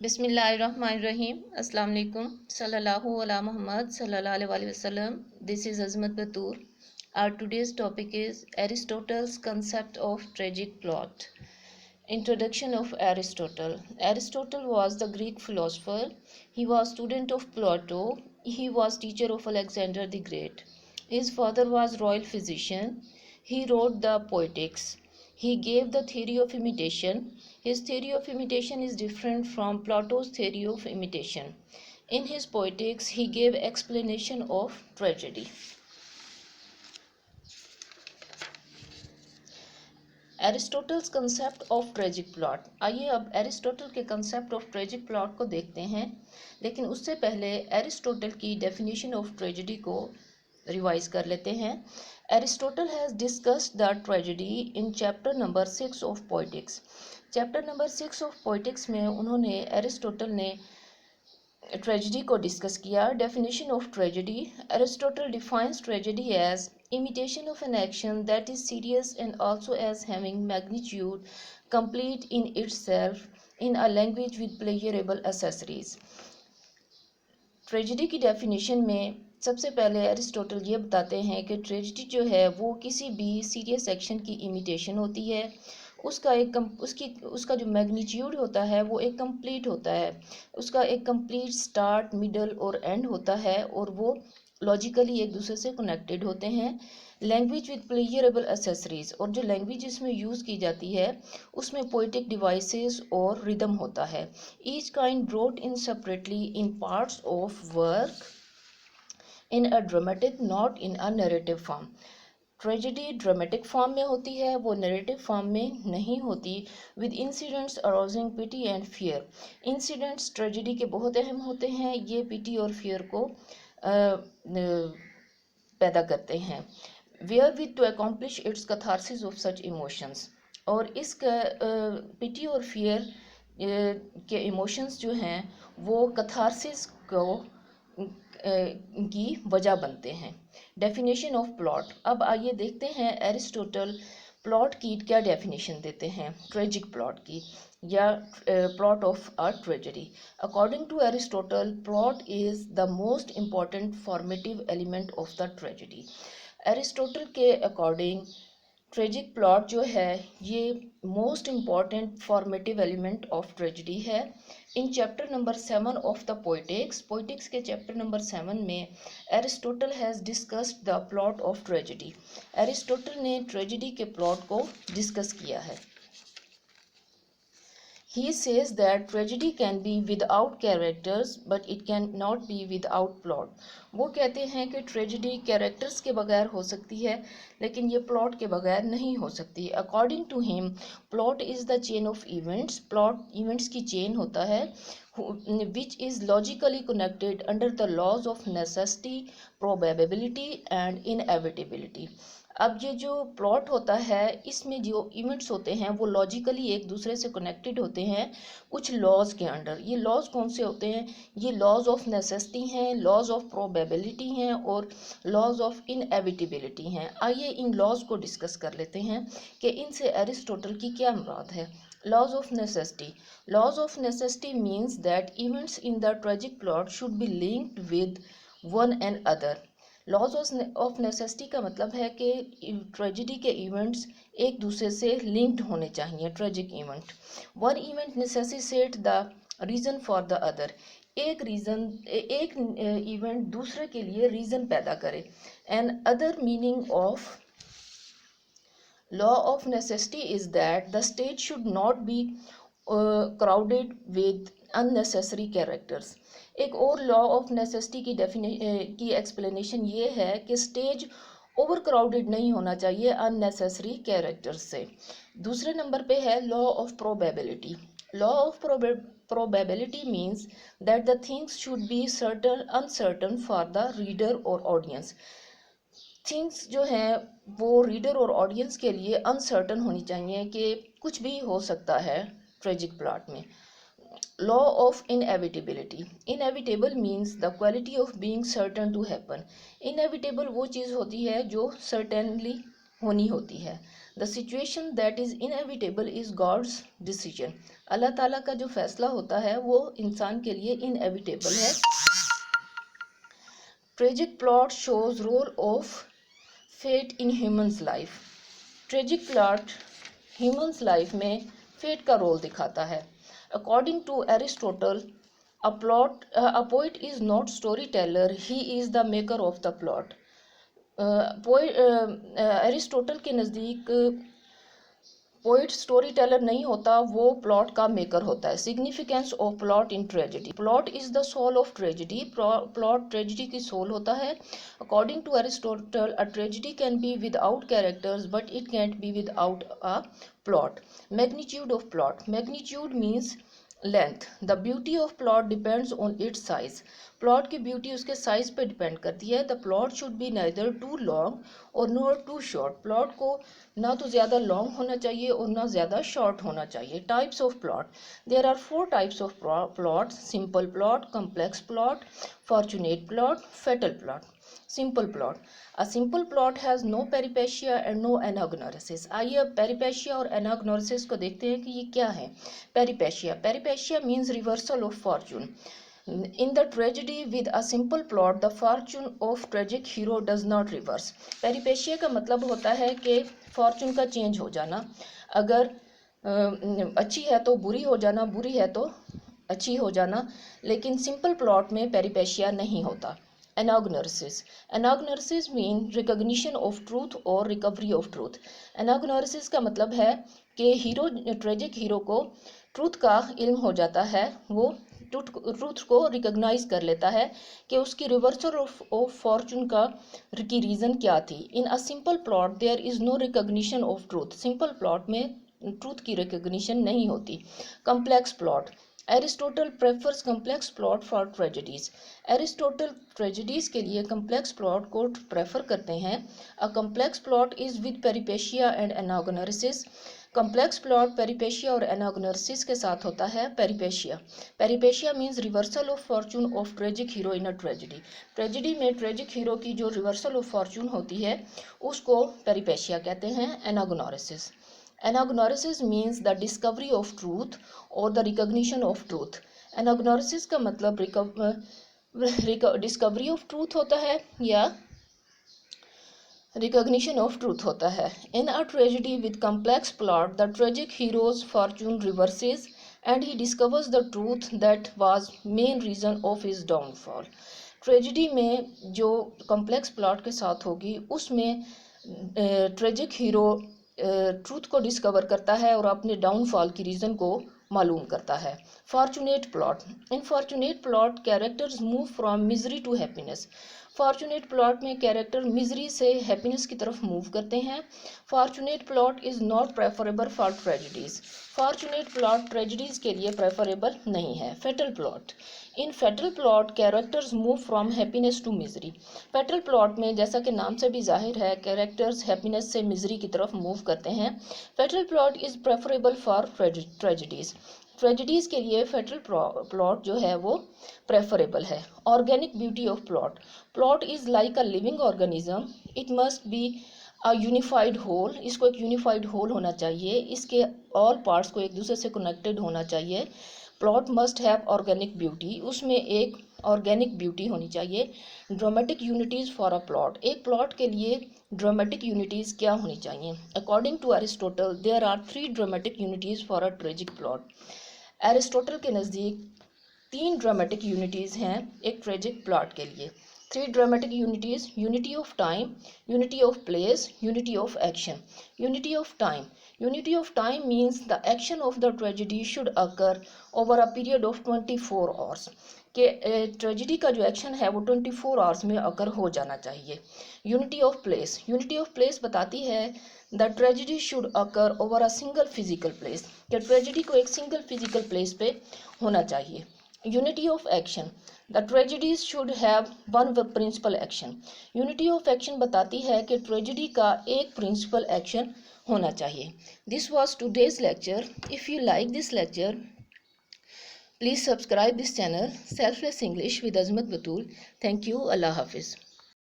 बिस्मिल्लाहिर्रहमानिर्रहीम अस्सलाम वालेकुम सल्लल्लाहु अला मोहम्मद सल्लल्लाहु अलैहि वसल्लम। This is Azmat Batoor. Our today's topic is Aristotle's concept of tragic plot. Introduction of Aristotle. Aristotle was the Greek philosopher. He was student of Plato. He was teacher of Alexander the Great. His father was royal physician. He wrote the Poetics. He gave the theory of imitation. His theory of imitation is different from Plato's theory of imitation. In his Poetics, he gave explanation of tragedy. Aristotle's concept of tragic plot. आइए अब Aristotle के concept of tragic plot को देखते हैं, लेकिन उससे पहले Aristotle की डेफिनेशन ऑफ ट्रेजेडी को रिवाइज कर लेते हैं। Aristotle has discussed the tragedy in chapter number 6 of poetics. Chapter number 6 of poetics में उन्होंने एरिस्टोटल ने ट्रेजेडी को डिस्कस किया। Definition of tragedy. Aristotle defines tragedy as imitation of an action that is serious and also as having magnitude, complete in itself, in a language with pleasurable accessories. Tragedy की definition में सबसे पहले Aristotle ये बताते हैं कि tragedy जो है वो किसी भी सीरियस एक्शन की इमिटेशन होती है। उसका जो मैग्नीट्यूड होता है वो एक कंप्लीट होता है। उसका एक कंप्लीट स्टार्ट, मिडल और एंड होता है और वो लॉजिकली एक दूसरे से कनेक्टेड होते हैं। लैंग्वेज विद प्लेजरेबल एसेसरीज, और जो लैंग्वेज इसमें यूज़ की जाती है उसमें पोइटिक डिवाइसेस और रिदम होता है। Each kind brought in separately in parts of work in a dramatic, not in a narrative form. Tragedy dramatic form में होती है, वो नरेटिव फॉर्म में नहीं होती। With incidents arousing pity and fear. Incidents tragedy के बहुत अहम होते हैं, ये पिटी और फियर को पैदा करते हैं। Where with to accomplish its catharsis of such emotions, और इस पिटी और फियर के इमोशंस जो हैं वो कैथारसिस को की वजह बनते हैं। Definition of plot. अब आइए देखते हैं एरिस्टोटल प्लॉट की क्या डेफिनेशन देते हैं ट्रेजिक प्लॉट की, या plot of a tragedy. According to Aristotle, plot is the most important formative element of the tragedy. Aristotle के अकॉर्डिंग ट्रेजिक प्लॉट जो है ये most important formative element of tragedy है। In chapter number 7 of the Poetics के chapter number 7 में Aristotle has discussed the plot of tragedy. Aristotle ने tragedy के plot को डिस्कस किया है। He says that tragedy can be without characters, but it cannot be without plot. वो कहते हैं कि ट्रेजेडी कैरेक्टर्स के बगैर हो सकती है, लेकिन ये प्लॉट के बगैर नहीं हो सकती। According to him, plot is the chain of events. Plot events की चेन होता है which is logically connected under the laws of necessity, probability and inevitability. अब ये जो प्लॉट होता है इसमें जो इवेंट्स होते हैं वो लॉजिकली एक दूसरे से कनेक्टेड होते हैं कुछ लॉज के अंडर। ये लॉज कौन से होते हैं? ये लॉज ऑफ नेसेसिटी हैं, लॉज ऑफ प्रोबेबिलिटी हैं और लॉज ऑफ इनएविटेबिलिटी हैं। आइए इन लॉज को डिस्कस कर लेते हैं कि इनसे एरिस्टोटल की क्या मुराद है। Laws of necessity. Laws of necessity means that events in the tragic plot should be linked with one and other. Laws of necessity का मतलब है कि ट्रेजेडी के इवेंट्स एक दूसरे से लिंक्ड होने चाहिए। Tragic event, one event necessitate the reason for the other. एक इवेंट दूसरे के लिए रीज़न पैदा करे। And other meaning of law of necessity is that the state should not be crowded with unnecessary characters. एक और लॉ ऑफ नेसेसिटी की explanation ये है कि स्टेज ओवर क्राउडेड नहीं होना चाहिए अननेसेसरी कैरेक्टर्स से। दूसरे नंबर पे है law of probability. Law of probability means that the things should be certain uncertain for the reader और ऑडियंस। थिंग्स जो हैं वो रीडर और ऑडियंस के लिए अनसर्टन होनी चाहिए कि कुछ भी हो सकता है ट्रेजिक प्लॉट में। Law of inevitability. Inevitable means the quality of being certain to happen. Inevitable वो चीज़ होती है जो सर्टेनली होनी होती है। The situation that is inevitable is God's decision. अल्लाह ताला का जो फैसला होता है वो इंसान के लिए इनएविटेबल है। Tragic plot shows role of fate in humans life. Tragic plot humans life में फेट का रोल दिखाता है। According to Aristotle, a poet is not storyteller, he is the maker of the plot। Aristotle के नज़दीक poet story teller नहीं होता, वो plot का मेकर होता है। Significance of plot in tragedy. Plot is the soul of tragedy. Plot tragedy की soul होता है। According to Aristotle, a tragedy can be without characters but it can't be without a plot. Magnitude of plot. Magnitude means length. The beauty of plot depends on its size. Plot की beauty उसके size पे depend करती है। The plot should be neither too long और not to short. Plot को ना तो ज़्यादा लॉन्ग होना चाहिए और ना ज़्यादा शॉर्ट होना चाहिए। Types of plot. There are 4 types of plot: simple plot, complex plot, fortunate plot, fatal plot. Simple plot. A simple plot has no peripeteia and no anagnorisis. आइए अब पेरिपेशिया और एनाग्नोसिस को देखते हैं कि ये क्या है। Peripeteia. Peripeteia means reversal of fortune. In the tragedy with a simple plot, the fortune of tragic hero does not reverse। पेरिपेशिया का मतलब होता है कि फॉर्चून का चेंज हो जाना। अगर अच्छी है तो बुरी हो जाना, बुरी है तो अच्छी हो जाना, लेकिन सिंपल प्लॉट में पेरिपेशिया नहीं होता। एनाग्नोसिस। एनाग्नोसिस मीन रिकॉग्निशन ऑफ ट्रूथ और रिकवरी ऑफ ट्रूथ। एनाग्नोसिस का मतलब है कि हीरो, ट्रेजिक हीरो को ट्रूथ का इल्म हो जाता है, वो ट्रूथ को रिकॉग्नाइज कर लेता है कि उसकी रिवर्सल ऑफ फॉर्चून की रीज़न क्या थी। In a simple plot there is no recognition of truth. Simple plot में ट्रूथ की रिकॉग्निशन नहीं होती। Complex plot. Aristotle prefers complex plot for tragedies. Aristotle tragedies के लिए कम्प्लेक्स प्लॉट को प्रेफर करते हैं। A complex plot is with peripeteia and anagnorisis. Complex plot peripeteia और एनाग्नोसिस के साथ होता है। Peripeteia. Peripeteia means reversal of Fortune of tragic hero in a tragedy. Tragedy में ट्रेजिक हीरो की जो रिवर्सल ऑफ फॉर्चून होती है उसको पेरिपेशिया कहते हैं। Anagnorisis. Anagnorisis means the discovery of truth और the recognition of truth. Anagnorisis का मतलब डिस्कवरी ऑफ ट्रूथ होता है या रिकॉग्निशन ऑफ ट्रूथ होता है। In a tragedy with complex plot, the tragic hero's fortune reverses and he discovers the truth that was main reason of his downfall. Tragedy में जो complex plot के साथ होगी उसमें ट्रेजिक हीरो ट्रूथ को discover करता है और अपने डाउनफॉल की रीज़न को मालूम करता है। Fortunate plot. In fortunate plot characters move from misery to happiness. Fortunate plot में कैरेक्टर मिजरी से हैप्पीनेस की तरफ मूव करते हैं। Fortunate plot is not preferable for tragedies. Fortunate plot tragedies के लिए प्रेफरेबल नहीं है। Fatal plot. In fatal plot characters move from happiness to misery. Fatal plot में जैसा कि नाम से भी जाहिर है कैरेक्टर्स हैप्पीनेस से मिजरी की तरफ मूव करते हैं। Fatal plot is preferable for tragedies. Tragedies के लिए फेटल प्लॉट जो है वो प्रेफरेबल है। Organic beauty of plot. Plot is like a living organism. It must be a unified whole. इसको एक यूनिफाइड होल होना चाहिए, इसके ऑल पार्ट्स को एक दूसरे से कनेक्टेड होना चाहिए। Plot must have organic beauty. उसमें एक ऑर्गेनिक ब्यूटी होनी चाहिए। Dramatic unities for a plot. एक प्लॉट के लिए ड्रामेटिक यूनिटीज़ क्या होनी चाहिए। According to Aristotle there are 3 dramatic unities for a tragic plot. Aristotle के नज़दीक 3 ड्रामेटिक यूनिटीज़ हैं एक ट्रेजिक प्लॉट के लिए। 3 dramatic unities: unity of time, unity of place, unity of action. Unity of time. Unity of time means the action of the tragedy should occur over a period of 24 hours. कि tragedy का जो action है वो 24 hours में अकर हो जाना चाहिए। Unity of place. Unity of place बताती है the tragedy should occur over a single physical place, कि ट्रेजेडी को एक सिंगल फिजिकल प्लेस पे होना चाहिए। Unity of action. The tragedies should have one principal action. Unity of action बताती है कि ट्रेजेडी का एक प्रिंसिपल एक्शन होना चाहिए। This was today's lecture. If you like this lecture, please subscribe this channel selfless English with Azmat Batool. Thank you. Allah हाफिज़।